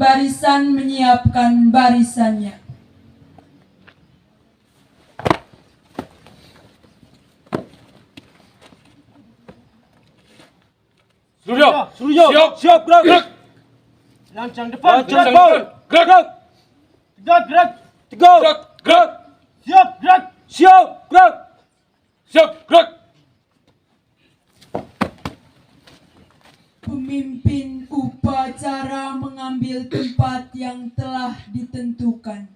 barisan menyiapkan barisannya. Seluruhnya, siap, gerak. Lancang depan, Gerak. tegak gerak, Gerak. siap gerak. Siap, gerak. Pemimpin upacara mengambil tempat yang telah ditentukan.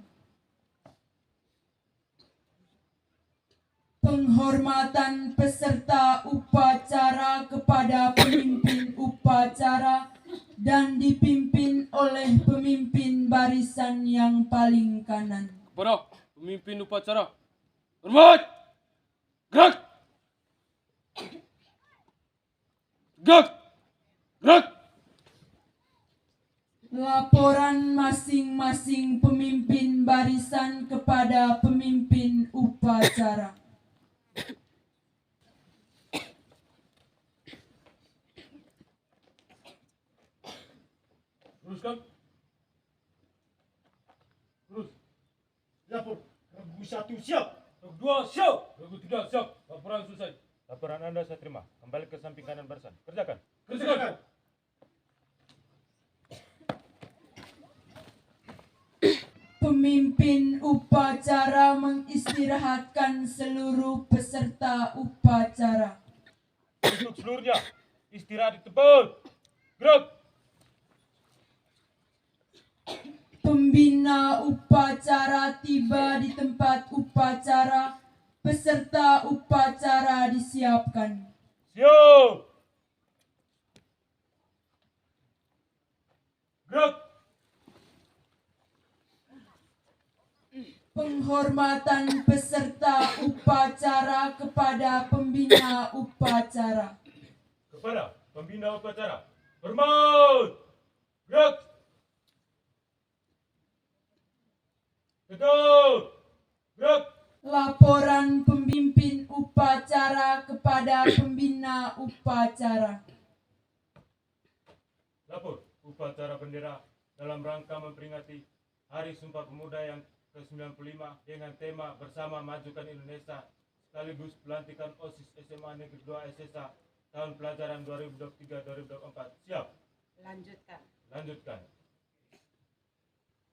Penghormatan peserta upacara kepada pemimpin upacara dan dipimpin oleh pemimpin barisan yang paling kanan. Kepada pemimpin upacara, hormat. Gerak. Laporan masing-masing pemimpin barisan kepada pemimpin upacara. Teruskan. Terus. Lapor, regu 1 siap. Regu 2 siap. Regu 3 siap. Laporan selesai. Laporan Anda saya terima. Kembali ke samping kanan barisan. Kerjakan. Pemimpin upacara mengistirahatkan seluruh peserta upacara. Untuk seluruhnya, istirahat di tempat. Gerak. Pembina upacara tiba di tempat upacara. Peserta upacara disiapkan. Siap. Gerak. Penghormatan peserta upacara kepada pembina upacara. Kepada pembina upacara. Hormat. Gerak. Tegak. Gerak. Laporan pemimpin upacara kepada pembina upacara. Lapor upacara bendera dalam rangka memperingati Hari Sumpah Pemuda yang ke-95 dengan tema Bersama Majukan Indonesia sekaligus pelantikan OSIS SMA Negeri 2 SSA tahun pelajaran 2023-2024. Siap. Lanjutkan.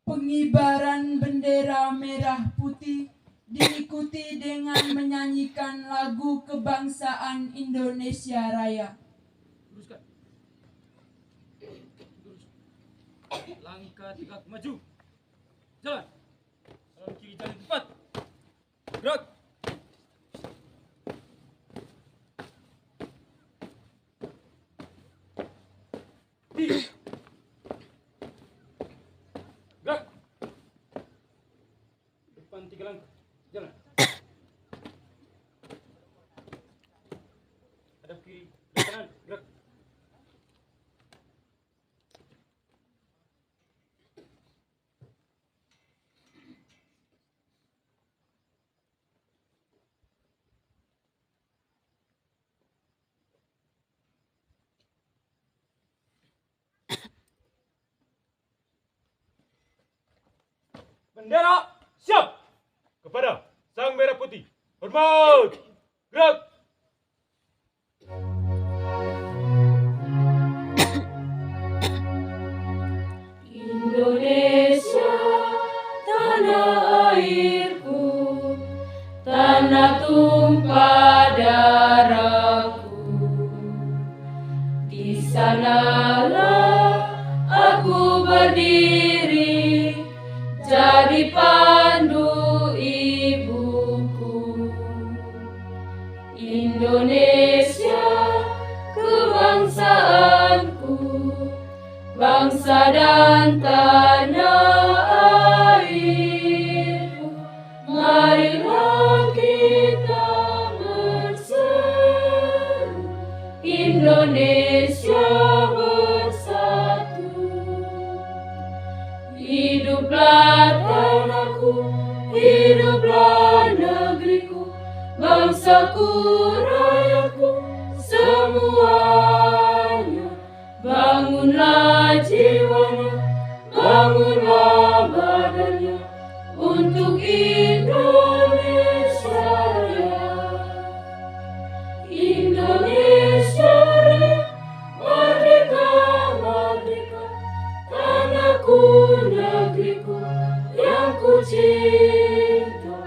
Pengibaran bendera merah putih diikuti dengan menyanyikan lagu kebangsaan Indonesia Raya. Teruskan. Langkah tegak maju. Jalan. Kanan kiri jalan tepat. Gerak. Gerak. Depan 3 langkah. Jalan. Hadap kiri, kanan, gerak. Bendera siap. Kepada Sang Merah Putih. Hormat. Gerak. Indonesia, tanah airku, tanah tumpah darahku. Di sanalah aku berdiri, jadi pandu ibuku. Indonesia, kebangsaanku, bangsa dan tanah airku. Marilah kita berseru, Indonesia bersatu. Hiduplah tanahku, hiduplah negeriku, bangsaku, rayaku, semuanya. Bangunlah jiwanya, negeriku yang ku cinta,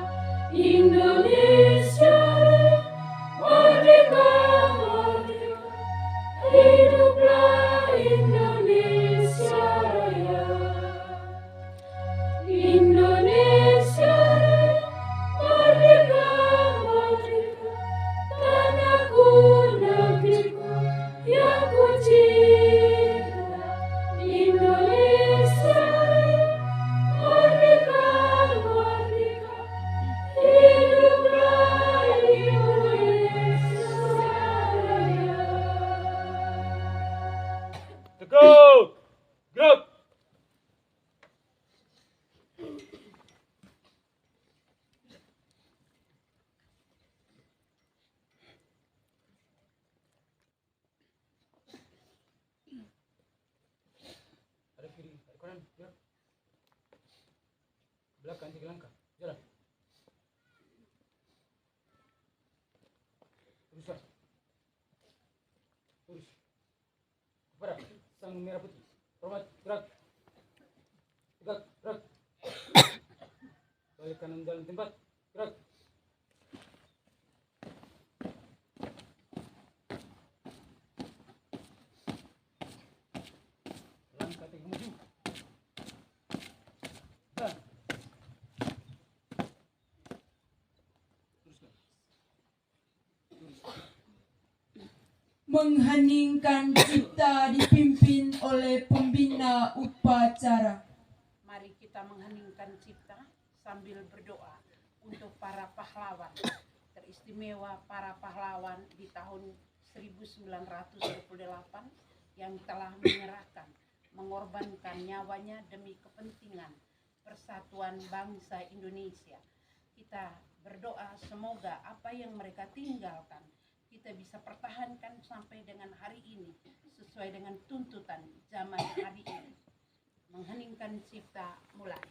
Indonesia merdeka, merdeka, hiduplah Indonesia Raya. Indonesia merdeka, merdeka, tanahku, negeriku yang ku cinta, Indonesia merdeka, merdeka, hiduplah Indonesia Raya. Tegak, gerak. Ada kiri, ada kanan, gerak. Belakang 3 langkah, jalan. Teruslah. Terus. Kepada sang merah putih. Hormat, gerak. Tegak, gerak. Balik kanan jalan tempat, gerak. Langkah 3 maju. Jalan. Teruskan. Mengheningkan cipta dipimpin oleh pembina upacara. Mari kita mengheningkan cipta sambil berdoa untuk para pahlawan, teristimewa para pahlawan di tahun 1928 yang telah menyerahkan, mengorbankan nyawanya demi kepentingan persatuan bangsa Indonesia. Kita berdoa semoga apa yang mereka tinggalkan kita bisa pertahankan sampai dengan hari ini sesuai dengan tuntutan zaman hari ini. Mengheningkan cipta mulai.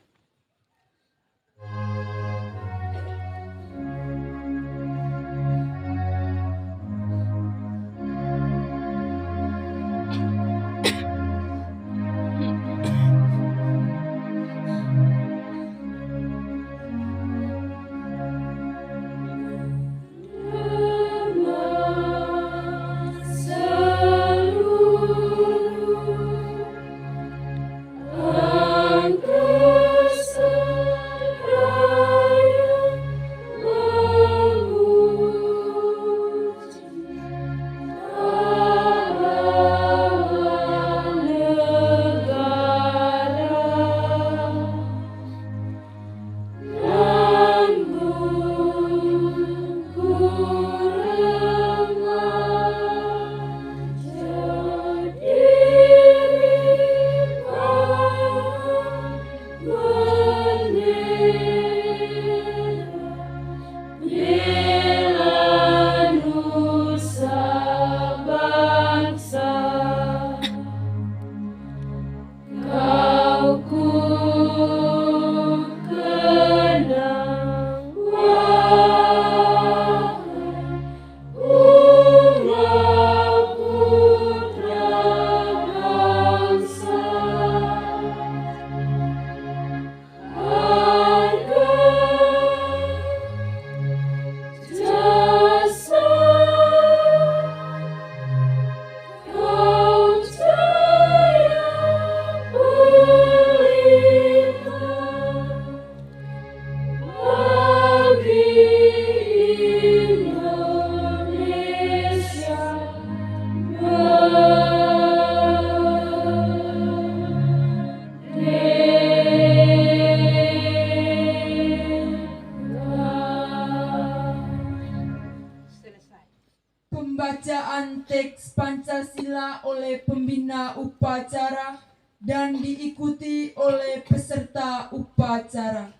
Pembacaan teks Pancasila oleh pembina upacara dan diikuti oleh peserta upacara.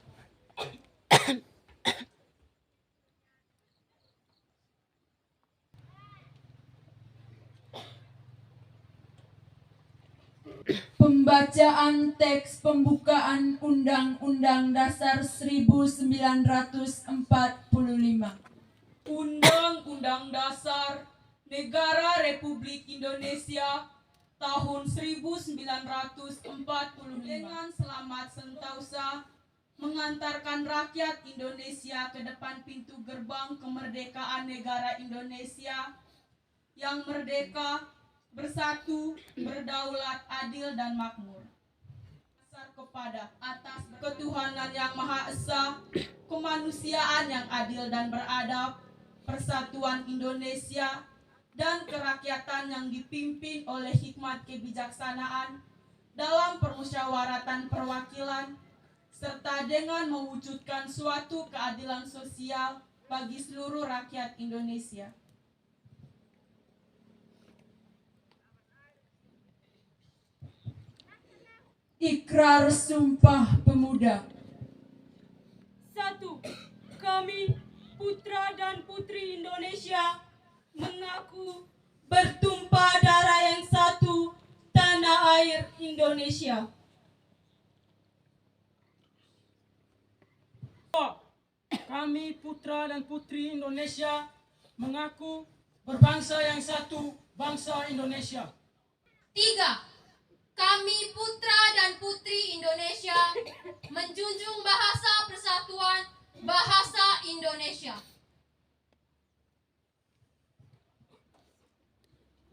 Pembacaan teks pembukaan Undang-Undang Dasar 1945. Undang-Undang Dasar Negara Republik Indonesia tahun 1945 dengan selamat sentosa mengantarkan rakyat Indonesia ke depan pintu gerbang kemerdekaan negara Indonesia yang merdeka, bersatu, berdaulat, adil, dan makmur. Dasar kepada atas ketuhanan yang Maha Esa, kemanusiaan yang adil dan beradab, persatuan Indonesia, dan kerakyatan yang dipimpin oleh hikmat kebijaksanaan dalam permusyawaratan perwakilan, serta dengan mewujudkan suatu keadilan sosial bagi seluruh rakyat Indonesia. Ikrar Sumpah Pemuda. 1. Kami, putra dan putri Indonesia, mengaku Bertumpah darah yang satu, tanah air Indonesia. Kami putra dan putri Indonesia mengaku berbangsa yang satu, bangsa Indonesia. 3. Kami putra dan putri Indonesia menjunjung bahasa persatuan, bahasa Indonesia.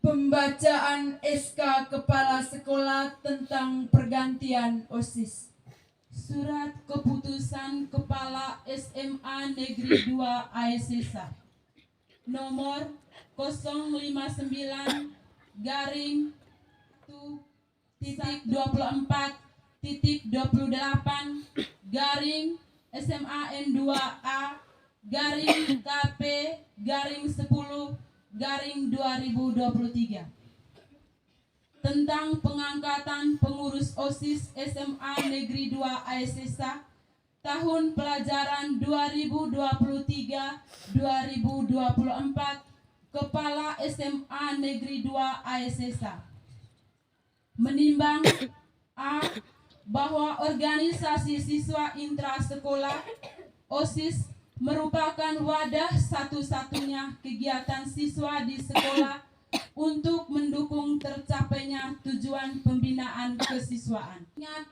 Pembacaan SK Kepala Sekolah tentang pergantian OSIS. Surat Keputusan Kepala SMA Negeri 2 ASESA nomor 059-2.4.2008-KP-10-2023 tentang pengangkatan pengurus OSIS SMA Negeri 2 ASESA tahun pelajaran 2023-2024, Kepala SMA Negeri 2 ASESA menimbang A. Bahwa organisasi siswa intrasekolah OSIS merupakan wadah satu-satunya kegiatan siswa di sekolah untuk mendukung tercapainya tujuan pembinaan kesiswaan. Ingat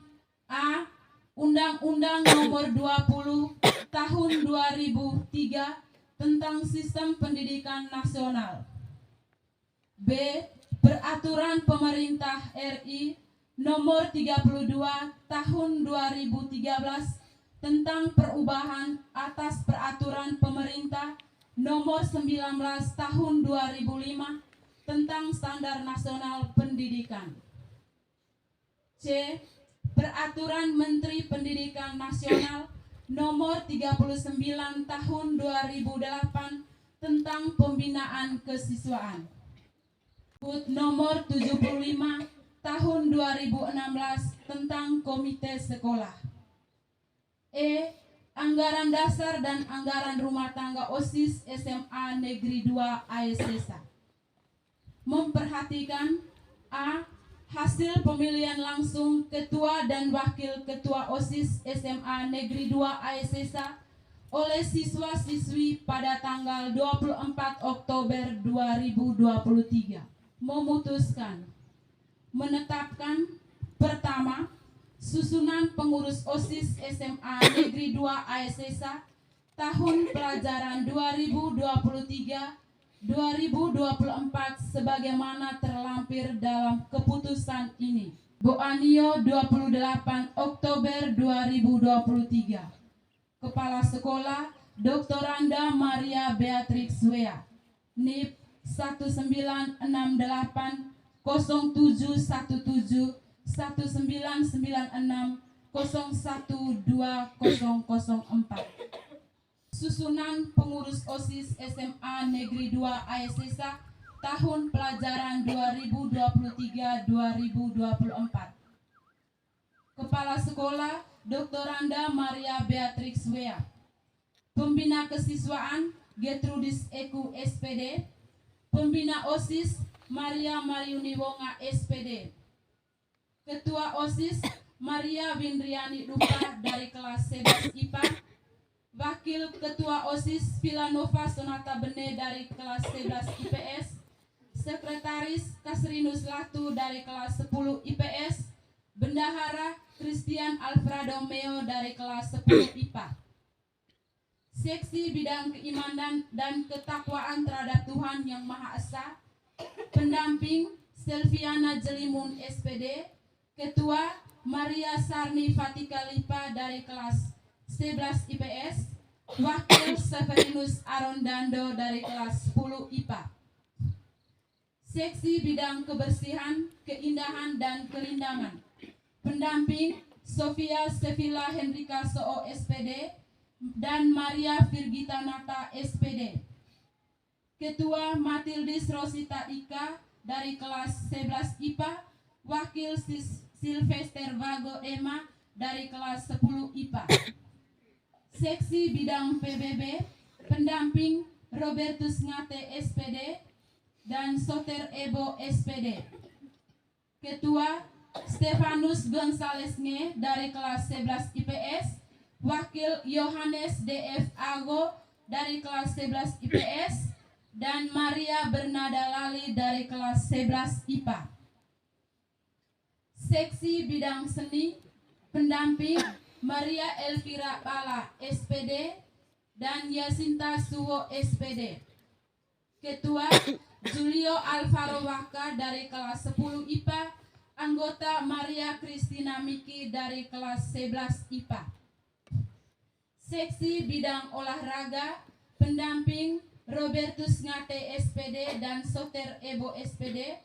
A. Undang-Undang Nomor 20 Tahun 2003 tentang Sistem Pendidikan Nasional. B. Peraturan Pemerintah RI Nomor 32 Tahun 2013 tentang perubahan atas Peraturan Pemerintah Nomor 19 Tahun 2005 tentang Standar Nasional Pendidikan. C. Peraturan Menteri Pendidikan Nasional Nomor 39 Tahun 2008 tentang Pembinaan Kesiswaan. Nomor 75 Tahun 2016 tentang Komite Sekolah. E. Anggaran dasar dan anggaran rumah tangga OSIS SMA Negeri 2 ASESA memperhatikan A. Hasil pemilihan langsung ketua dan wakil ketua OSIS SMA Negeri 2 ASESA oleh siswa-siswi pada tanggal 24 Oktober 2023 memutuskan menetapkan pertama, susunan pengurus OSIS SMA Negeri 2 ASESA tahun pelajaran 2023-2024 sebagaimana terlampir dalam keputusan ini. Boanio 28 Oktober 2023. Kepala Sekolah Dr. Randa Maria Beatrix Wea, NIP 1968 0717 1996 012004. Susunan pengurus OSIS SMA Negeri 2 ASESA tahun pelajaran 2023-2024. Kepala Sekolah Dr. Randa Maria Beatrix Wea. Pembina Kesiswaan Gertrudis Eku SPD. Pembina OSIS Maria Mariuni Wonga SPD. Ketua OSIS Maria Windriani Lupa dari kelas 11 IPA. Wakil Ketua OSIS Pilanova Sonata Bene dari kelas 11 IPS. Sekretaris Kasrinus Latu dari kelas 10 IPS, Bendahara Christian Alfredo Meo dari kelas 10 IPA. Seksi bidang keimanan dan ketakwaan terhadap Tuhan Yang Maha Esa, pendamping Selviana Jelimun SPD, Ketua Maria Sarni Fatika Lipa dari kelas 11 IPS, Wakil Severinus Arondando dari kelas 10 IPA. Seksi bidang kebersihan, keindahan, dan kelindangan, pendamping Sofia Sevilla Hendrika SO SPD dan Maria Virgita Nata SPD. Ketua Matildis Rosita Ika dari kelas 11 IPA, Wakil Sylvester Vago Emma dari kelas 10 IPA. Seksi bidang PBB, pendamping Robertus Ngate SPD dan Soter Ebo SPD. Ketua Stefanus Gonzales Nge dari kelas 11 IPS, Wakil Yohanes DF Ago dari kelas 11 IPS, dan Maria Bernada Lali dari kelas 11 IPA. Seksi bidang seni, pendamping Maria Elvira Pala SPD dan Yasinta Suwo SPD. Ketua Julio Alvaro Waka dari kelas 10 IPA, anggota Maria Kristina Miki dari kelas 11 IPA. Seksi bidang olahraga, pendamping Robertus Ngate SPD dan Soter Ebo SPD.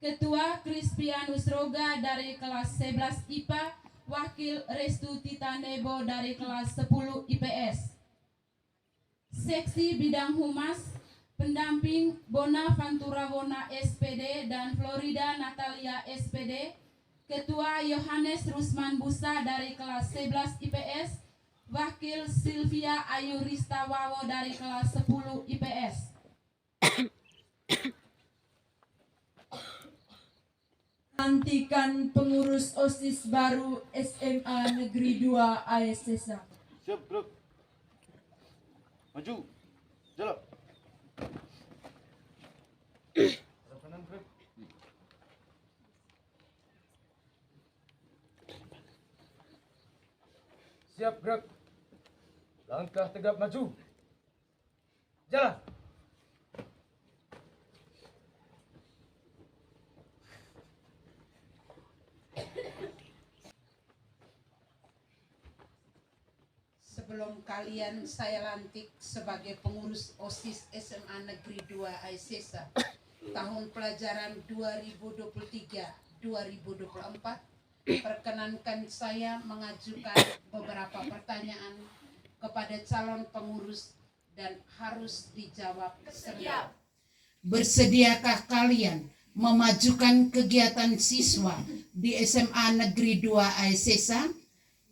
Ketua Crispianus Roga dari kelas 11 IPA, Wakil Restu Titanebo dari kelas 10 IPS. Seksi bidang humas, pendamping Bonaventura Wona SPD dan Florida Natalia SPD. Ketua Yohanes Rusman Busa dari kelas 11 IPS, Wakil Sylvia Ayu Ristawawo dari kelas 10 IPS. Lantikan pengurus OSIS baru SMA Negeri 2 ASSA. Siap, gerak. Maju. Jalan. Kanan, gerak. Siap gerak. Langkah tegap maju. Jalan. Sebelum kalian saya lantik sebagai pengurus OSIS SMA Negeri 2 ASSA tahun pelajaran 2023-2024, perkenankan saya mengajukan beberapa pertanyaan kepada calon pengurus dan harus dijawab serta. Bersediakah kalian memajukan kegiatan siswa di SMA Negeri 2 ASSA?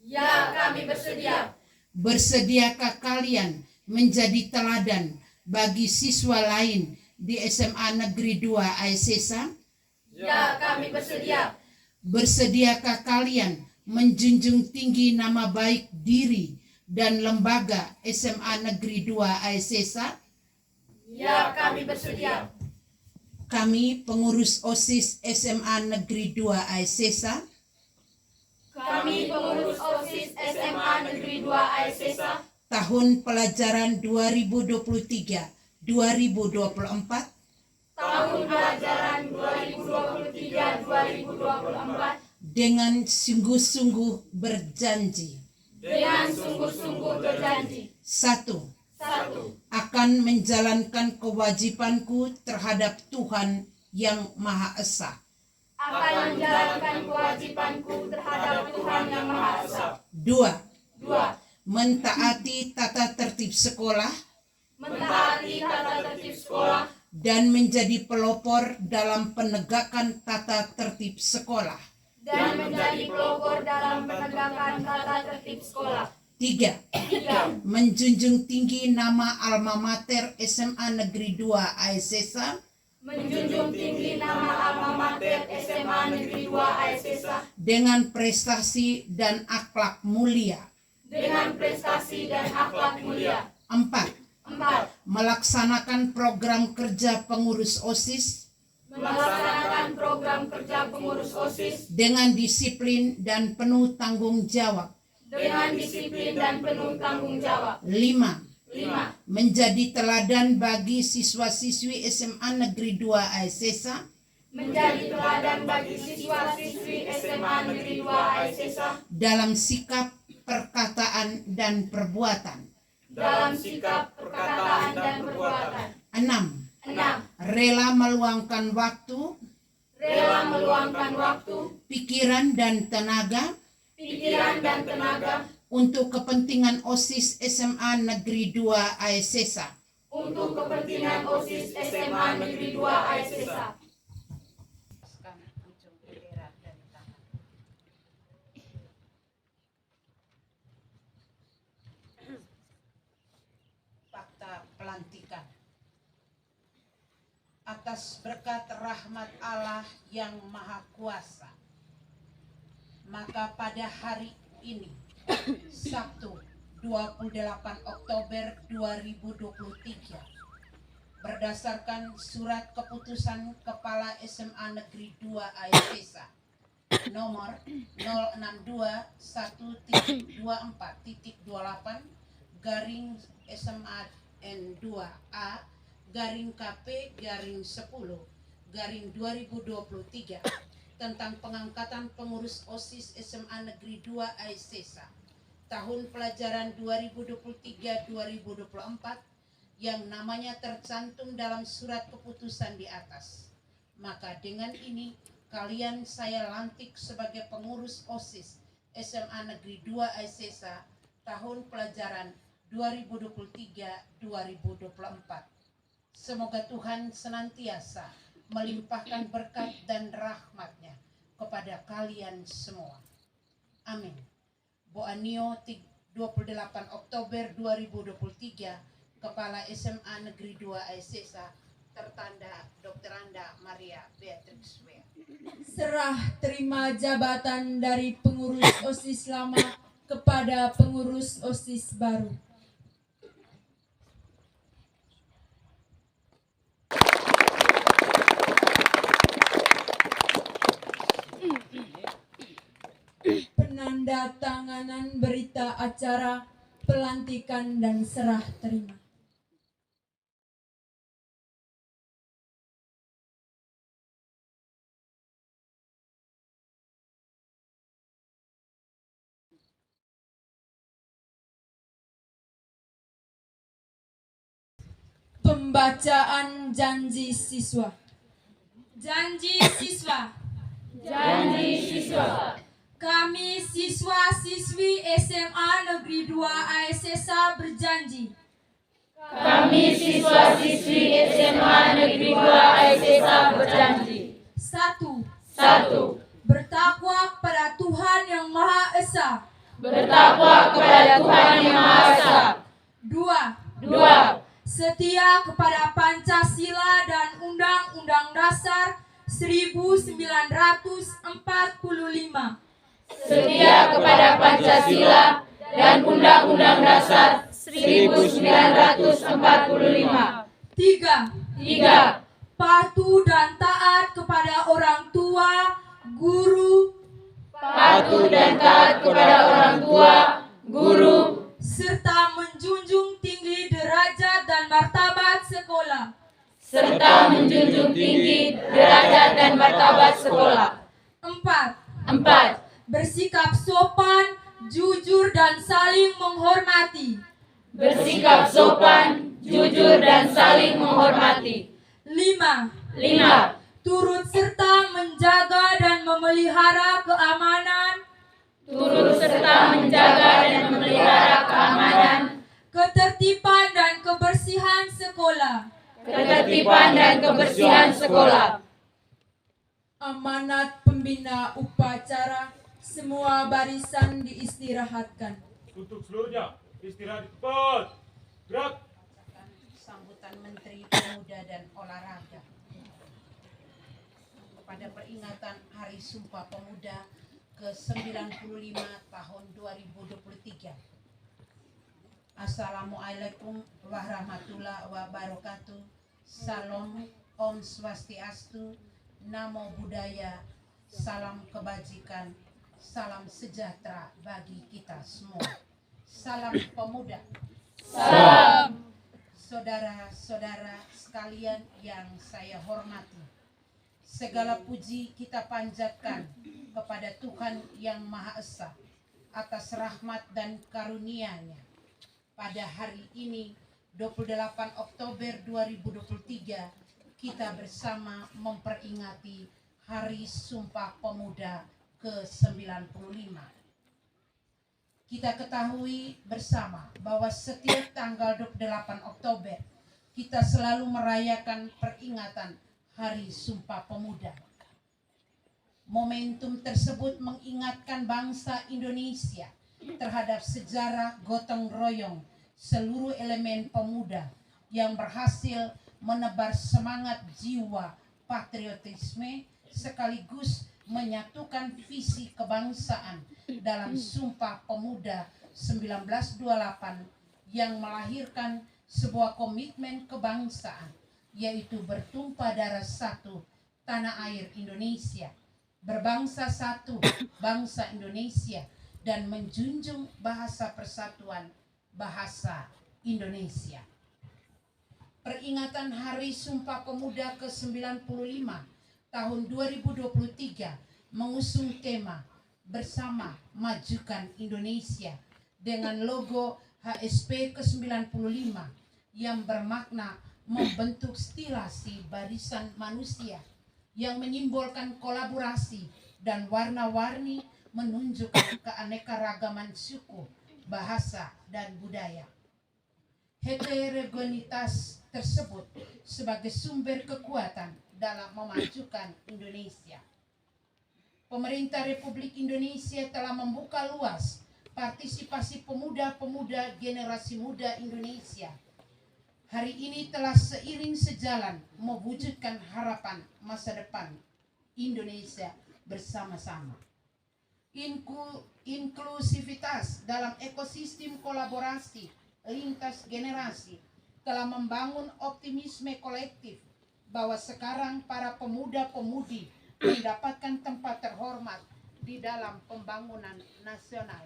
Ya, kami bersedia. Bersediakah kalian menjadi teladan bagi siswa lain di SMA Negeri 2 ASSA? Ya, kami bersedia. Bersediakah kalian menjunjung tinggi nama baik diri dan lembaga SMA Negeri 2 ASSA? Ya, kami bersedia. Kami pengurus OSIS SMA Negeri 2 ASSA Kami pengurus OSIS SMA Negeri 2 ASSA tahun pelajaran 2023-2024 tahun pelajaran 2023-2024 dengan sungguh-sungguh berjanji. dengan sungguh-sungguh berjanji. 1. 1. Akan menjalankan kewajibanku terhadap Tuhan Yang Maha Esa. Akan menjalankan kewajibanku terhadap Tuhan Yang Maha Esa. 2. 2. Mentaati tata tertib sekolah Mentaati tata tertib sekolah dan menjadi pelopor dalam penegakan tata tertib sekolah. dan menjadi pelopor dalam penegakan tata tertib sekolah. 3. 3. Menjunjung tinggi nama alma mater SMA Negeri 2 ASSA Menjunjung tinggi nama alma mater SMA Negeri 2 ASSA dengan prestasi dan akhlak mulia. dengan prestasi dan akhlak mulia. 4. 4. Melaksanakan program kerja pengurus OSIS melaksanakan program kerja pengurus OSIS dengan disiplin dan penuh tanggung jawab. dengan disiplin dan penuh tanggung jawab. 5. 5. Menjadi teladan bagi siswa-siswi SMA Negeri 2 ASESA Menjadi teladan bagi siswa-siswi SMA Negeri 2 ASESA dalam sikap, perkataan, dan perbuatan. dalam sikap, perkataan, dan perbuatan. 6. 6. Rela meluangkan waktu, Rela meluangkan waktu, pikiran, dan pikiran, dan tenaga untuk kepentingan OSIS SMA Negeri 2 ASESA. untuk kepentingan OSIS SMA Negeri 2 ASESA. Ujung bendera dari tangan. Fakta pelantikan. Atas berkat rahmat Allah yang Maha Kuasa, maka pada hari ini, Sabtu 28 Oktober 2023, berdasarkan surat keputusan Kepala SMA Negeri 2 ASESA nomor 062.1.24.28 garing SMA N2A garing KP garing 10 garing 2023 tentang pengangkatan pengurus OSIS SMA Negeri 2 ASESA tahun pelajaran 2023-2024 yang namanya tercantum dalam surat keputusan di atas. Maka dengan ini kalian saya lantik sebagai pengurus OSIS SMA Negeri 2 ASESA tahun pelajaran 2023-2024. Semoga Tuhan senantiasa melimpahkan berkat dan rahmat-Nya kepada kalian semua. Amin. Boanio 28 Oktober 2023, Kepala SMA Negeri 2 ASESA, tertanda Dr. Anda Maria Beatrix Wea. Serah terima jabatan dari pengurus OSIS lama kepada pengurus OSIS baru. Penandatanganan berita acara pelantikan dan serah terima. Pembacaan janji siswa. Janji siswa. Janji siswa. Kami siswa-siswi SMA Negeri 2 ASESA berjanji. Kami siswa-siswi SMA Negeri 2 ASESA berjanji. 1. Bertakwa kepada Tuhan Yang Maha Esa. Bertakwa kepada Tuhan Yang Maha Esa. 2. 2. Setia kepada Pancasila dan Undang-Undang Dasar 1945. Setia kepada Pancasila dan Undang-Undang Dasar 1945. 3. Patuh dan taat kepada orang tua, guru, Patuh dan taat kepada orang tua, guru, serta menjunjung tinggi derajat dan martabat sekolah. serta menjunjung tinggi derajat dan martabat sekolah. 4. Bersikap sopan, jujur dan saling menghormati. Bersikap sopan, jujur dan saling menghormati. 5. Turut serta menjaga dan memelihara keamanan, Turut serta menjaga dan memelihara keamanan, ketertiban dan kebersihan sekolah. ketertiban dan kebersihan sekolah. Amanat pembina upacara, semua barisan diistirahatkan. Untuk seluruhnya, istirahat di tempat. Gerak. Sambutan Menteri Pemuda dan Olahraga kepada peringatan Hari Sumpah Pemuda ke-95 tahun 2023. Assalamualaikum warahmatullahi wabarakatuh. Salam, Om Swastiastu, Namo Buddhaya, salam kebajikan, salam sejahtera bagi kita semua. Salam pemuda. Salam. Saudara-saudara sekalian yang saya hormati, segala puji kita panjatkan kepada Tuhan Yang Maha Esa atas rahmat dan karunia-Nya. Pada hari ini 28 Oktober 2023 kita bersama memperingati Hari Sumpah Pemuda ke-95. Kita ketahui bersama bahwa setiap tanggal 28 Oktober kita selalu merayakan peringatan Hari Sumpah Pemuda. Momentum tersebut mengingatkan bangsa Indonesia terhadap sejarah gotong royong seluruh elemen pemuda yang berhasil menebar semangat jiwa patriotisme sekaligus menyatukan visi kebangsaan dalam Sumpah Pemuda 1928 yang melahirkan sebuah komitmen kebangsaan, yaitu bertumpah darah satu tanah air Indonesia, berbangsa satu bangsa Indonesia, dan menjunjung bahasa persatuan bahasa Indonesia. Peringatan Hari Sumpah Pemuda ke-95 tahun 2023 mengusung tema Bersama Majukan Indonesia dengan logo HSP ke-95 yang bermakna membentuk stilasi barisan manusia yang menyimbolkan kolaborasi dan warna-warni menunjukkan keanekaragaman suku, bahasa, dan budaya. Heterogenitas tersebut sebagai sumber kekuatan dalam memajukan Indonesia. Pemerintah Republik Indonesia telah membuka luas partisipasi pemuda-pemuda generasi muda Indonesia. Hari ini telah seiring sejalan mewujudkan harapan masa depan Indonesia bersama-sama. Inklusivitas dalam ekosistem kolaborasi lintas generasi telah membangun optimisme kolektif bahwa sekarang para pemuda-pemudi mendapatkan tempat terhormat di dalam pembangunan nasional.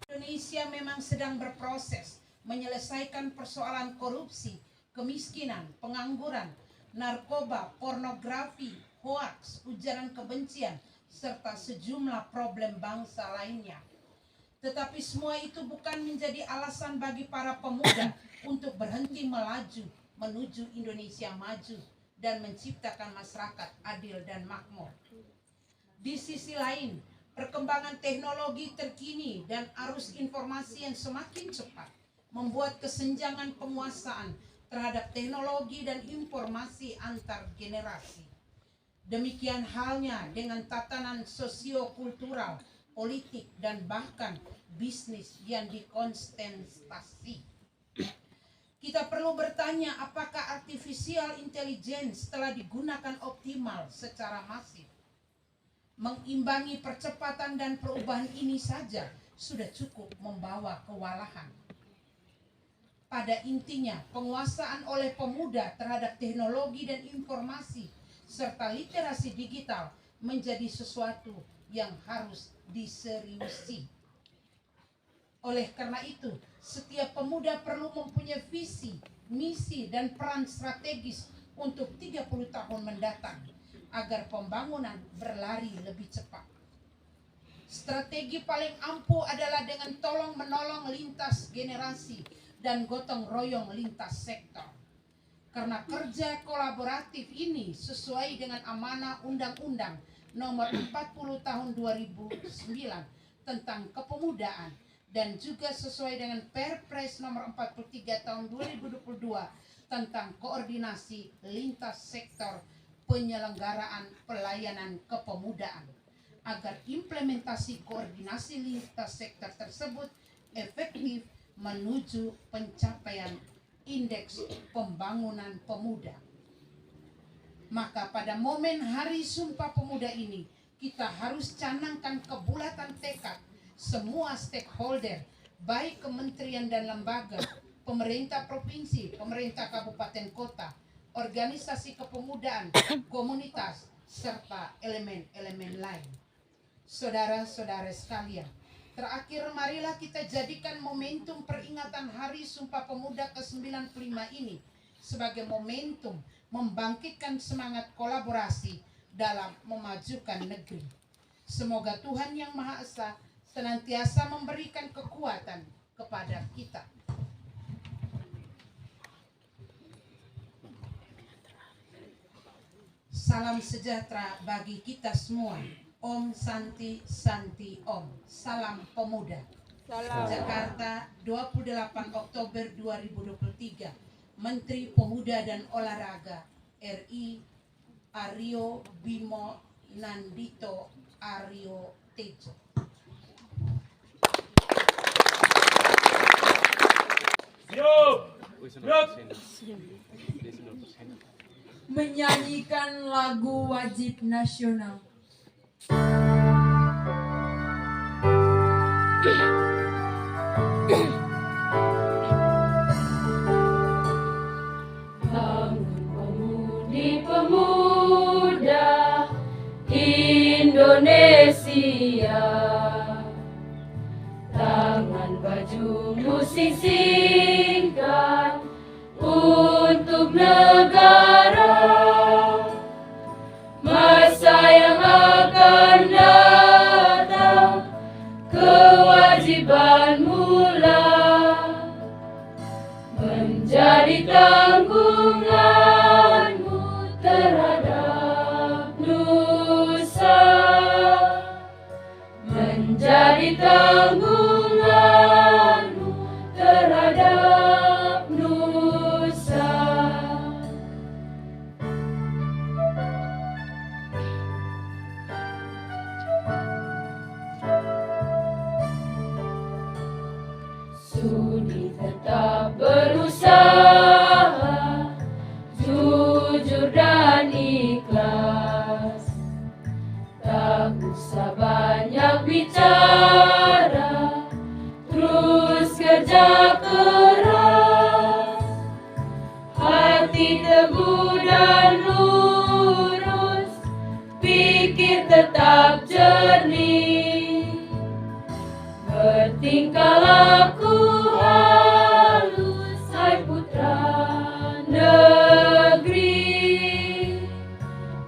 Indonesia memang sedang berproses menyelesaikan persoalan korupsi, kemiskinan, pengangguran, narkoba, pornografi, hoaks, ujaran kebencian, serta sejumlah problem bangsa lainnya. Tetapi semua itu bukan menjadi alasan bagi para pemuda untuk berhenti melaju menuju Indonesia maju dan menciptakan masyarakat adil dan makmur. Di sisi lain, perkembangan teknologi terkini dan arus informasi yang semakin cepat membuat kesenjangan penguasaan terhadap teknologi dan informasi antar generasi. Demikian halnya dengan tatanan sosio-kultural, politik, dan bahkan bisnis yang dikonsentrasi. Kita perlu bertanya apakah artificial intelligence telah digunakan optimal secara masif. Mengimbangi percepatan dan perubahan ini saja sudah cukup membawa kewalahan. Pada intinya, penguasaan oleh pemuda terhadap teknologi dan informasi serta literasi digital menjadi sesuatu yang harus diseriusi. Oleh karena itu, setiap pemuda perlu mempunyai visi, misi, dan peran strategis untuk 30 tahun mendatang agar pembangunan berlari lebih cepat. Strategi paling ampuh adalah dengan tolong-menolong lintas generasi dan gotong royong lintas sektor. Karena kerja kolaboratif ini sesuai dengan amanah Undang-Undang Nomor 40 Tahun 2009 tentang kepemudaan dan juga sesuai dengan Perpres Nomor 43 Tahun 2022 tentang koordinasi lintas sektor penyelenggaraan pelayanan kepemudaan, agar implementasi koordinasi lintas sektor tersebut efektif menuju pencapaian indeks pembangunan pemuda. Maka pada momen Hari Sumpah Pemuda ini, kita harus canangkan kebulatan tekad semua stakeholder, baik kementerian dan lembaga, pemerintah provinsi, pemerintah kabupaten kota, organisasi kepemudaan, komunitas, serta elemen-elemen lain. Saudara-saudara sekalian, terakhir marilah kita jadikan momentum peringatan Hari Sumpah Pemuda ke-95 ini sebagai momentum membangkitkan semangat kolaborasi dalam memajukan negeri. Semoga Tuhan Yang Maha Esa senantiasa memberikan kekuatan kepada kita. Salam sejahtera bagi kita semua. Om Santi Santi Om. Salam Pemuda. Salam. Jakarta, 28 Oktober 2023. Menteri Pemuda dan Olahraga RI Aryo Bimo Nandito Aryo Tejo. Menyanyikan lagu wajib nasional. Pemuda Indonesia, tangan bajumu sisingkan untuk negara. Masa yang akan datang, kewajibanmu lah menjadi tanggunganmu terhadap nusa, menjadi tanggunganmu terhadap nusa. Sudi tetap berusaha, jujur dan ikhlas. Tak usah banyak bicara, terus kerja keras. Hati teguh dan lurus, pikir tetap jernih. Bertingkah laku halus, hai putra negeri.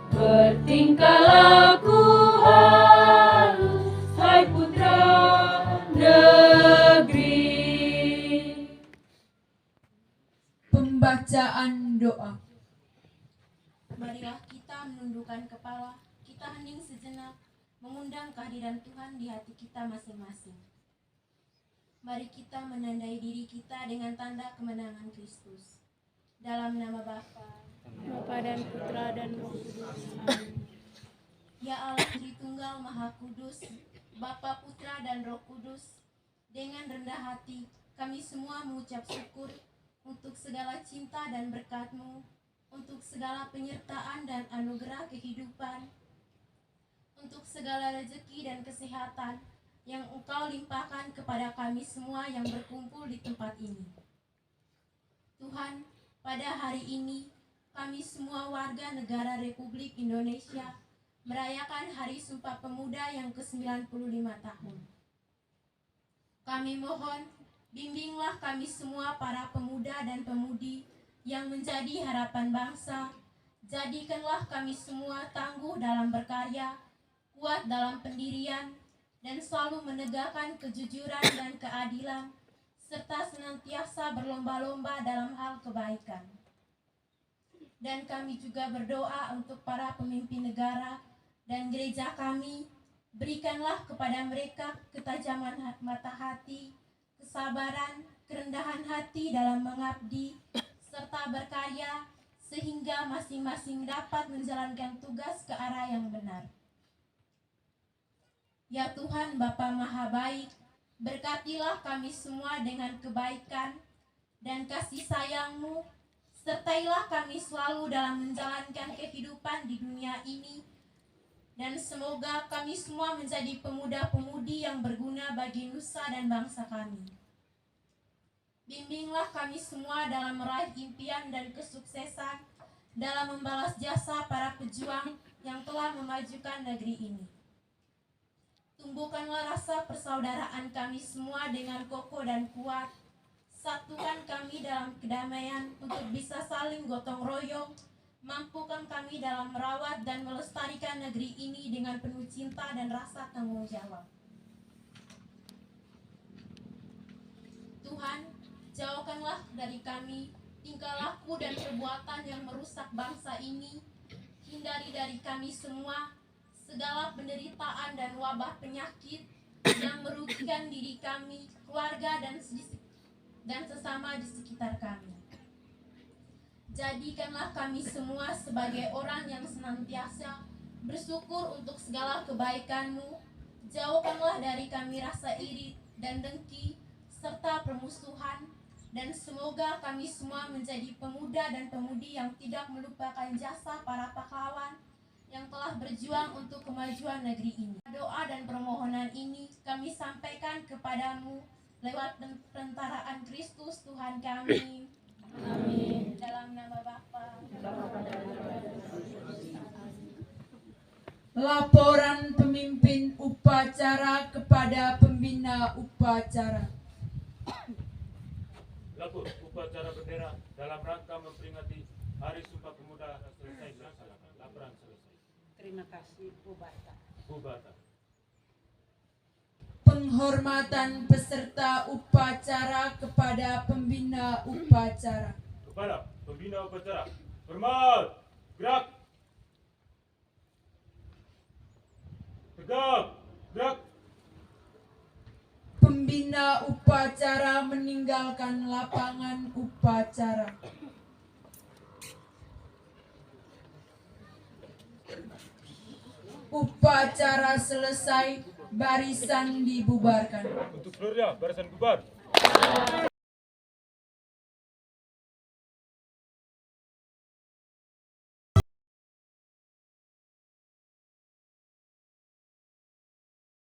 Bertingkah laku halus, hai putra negeri. Pembacaan doa. Marilah kita menundukkan kepala, kita hening sejenak, mengundang kehadiran Tuhan di hati kita masing-masing. Mari kita menandai diri kita dengan tanda kemenangan Kristus. Dalam nama Bapa, Bapa dan Putra dan Roh Kudus. Ya Allah Tritunggal Maha Kudus, Bapa, Putra, dan Roh Kudus, dengan rendah hati kami semua mengucap syukur untuk segala cinta dan berkat-Mu, untuk segala penyertaan dan anugerah kehidupan, untuk segala rezeki dan kesehatan yang Engkau limpahkan kepada kami semua yang berkumpul di tempat ini. Tuhan, pada hari ini kami semua warga negara Republik Indonesia merayakan Hari Sumpah Pemuda yang ke-95 tahun. Kami mohon, bimbinglah kami semua para pemuda dan pemudi yang menjadi harapan bangsa. Jadikanlah kami semua tangguh dalam berkarya, kuat dalam pendirian, dan selalu menegakkan kejujuran dan keadilan, serta senantiasa berlomba-lomba dalam hal kebaikan. Dan kami juga berdoa untuk para pemimpin negara dan gereja kami, berikanlah kepada mereka ketajaman mata hati, kesabaran, kerendahan hati dalam mengabdi, serta berkarya, sehingga masing-masing dapat menjalankan tugas ke arah yang benar. Ya Tuhan Bapa Maha Baik, berkatilah kami semua dengan kebaikan dan kasih sayang-Mu, sertailah kami selalu dalam menjalankan kehidupan di dunia ini, dan semoga kami semua menjadi pemuda-pemudi yang berguna bagi nusa dan bangsa kami. Bimbinglah kami semua dalam meraih impian dan kesuksesan dalam membalas jasa para pejuang yang telah memajukan negeri ini. Tumbuhkanlah rasa persaudaraan kami semua dengan kokoh dan kuat. Satukan kami dalam kedamaian untuk bisa saling gotong royong. Mampukan kami dalam merawat dan melestarikan negeri ini dengan penuh cinta dan rasa tanggung jawab. Tuhan, jauhkanlah dari kami tingkah laku dan perbuatan yang merusak bangsa ini. Hindari dari kami semua segala penderitaan dan wabah penyakit yang merugikan diri kami, keluarga, dan sesama di sekitar kami. Jadikanlah kami semua sebagai orang yang senantiasa bersyukur untuk segala kebaikan-Mu. Jauhkanlah dari kami rasa iri dan dengki serta permusuhan, dan semoga kami semua menjadi pemuda dan pemudi yang tidak melupakan jasa para pahlawan yang telah berjuang untuk kemajuan negeri ini. Doa dan permohonan ini kami sampaikan kepadamu lewat perantaraan Kristus Tuhan kami. Amin. Dalam nama Bapa. Laporan pemimpin upacara kepada pembina upacara. Lapor upacara bendera dalam rangka memperingati Hari Sumpah Pemuda selesai dilaksanakan. Laporan selesai. Terima kasih, Bubata. Bubata. Penghormatan peserta upacara kepada pembina upacara. Kepada pembina upacara, hormat, gerak, tegak, gerak. Pembina upacara meninggalkan lapangan upacara. Upacara selesai, barisan dibubarkan. Untuk seluruhnya, barisan bubar.